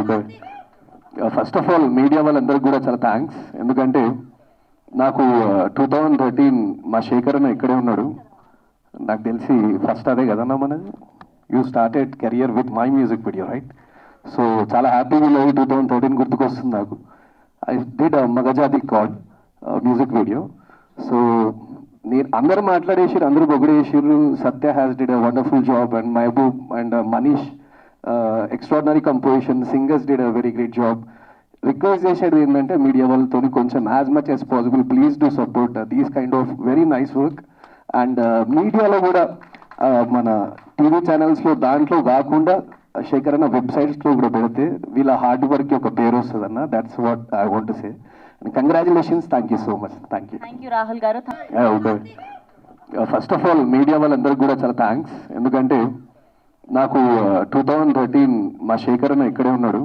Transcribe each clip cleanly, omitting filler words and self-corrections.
Okay. First of all media వాళ్ళందరికీ కూడా చాలా థ్యాంక్స్. ఎందుకంటే నాకు 2013 మా శేఖర్ అన్న ఇక్కడే ఉన్నాడు. నాకు తెలిసి ఫస్ట్ అదే కదన్నా మనది. You started career with my music video right. So చాలా హ్యాపీగా ఉన్నది. 2013 గుర్తుకొస్తుంది నాకు. I did Magajaathi god music video. So నేను అందరూ మాట్లాడేసారు, అందరూ పొగిడేసారు. Satya has did a wonderful job and Mehboob and Manish extraordinary composition, singers did a very great job. Request చేసేది ఏంటంటే మీడియా వాళ్ళతో కొంచెం as much as possible please do support these kind of very nice work. And మీడియాలో కూడా మన TV ఛానల్స్లో దాంట్లో కాకుండా శేఖర్ అన్న వెబ్సైట్స్లో కూడా పెడితే వీళ్ళ హార్డ్ వర్క్కి ఒక పేరు వస్తుంది అన్న. That's what I want to say. Congratulations. Thank you so much. Thank you Rahul గారు. Okay. First of all media వాళ్ళందరికీ కూడా చాలా థ్యాంక్స్. ఎందుకంటే నాకు 2013 మా శేఖర్ అన్న ఇక్కడే ఉన్నాడు.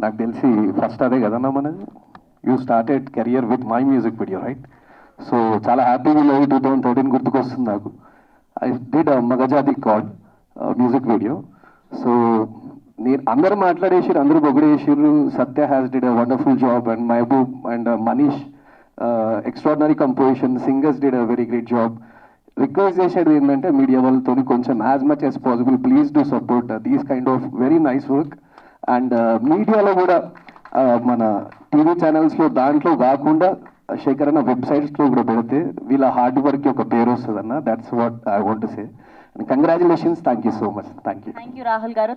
నాకు తెలిసి ఫస్ట్ అదే కదన్నా మనది. You started career with my music video right. So చాలా హ్యాపీగా ఉన్నది. 2013 గుర్తుకొస్తుంది నాకు. I did Magajaathi god music video. So నేను అందరూ మాట్లాడేసారు, అందరూ పొగిడేసారు. Satya has did a wonderful job and Mehboob and Manish extraordinary composition, singers did a very great job. Request చేసేది ఏంటంటే మీడియా వాళ్ళతో కొంచెం as much as possible please do support these kind of very nice work. And మీడియాలో కూడా మన TV ఛానల్స్లో దాంట్లో కాకుండా శేఖర్ అన్న వెబ్సైట్స్లో కూడా పెడితే వీళ్ళ హార్డ్ వర్క్కి ఒక పేరు వస్తుంది అన్న. That's what I want to say. Congratulations. Thank you so much. Thank you Rahul గారు.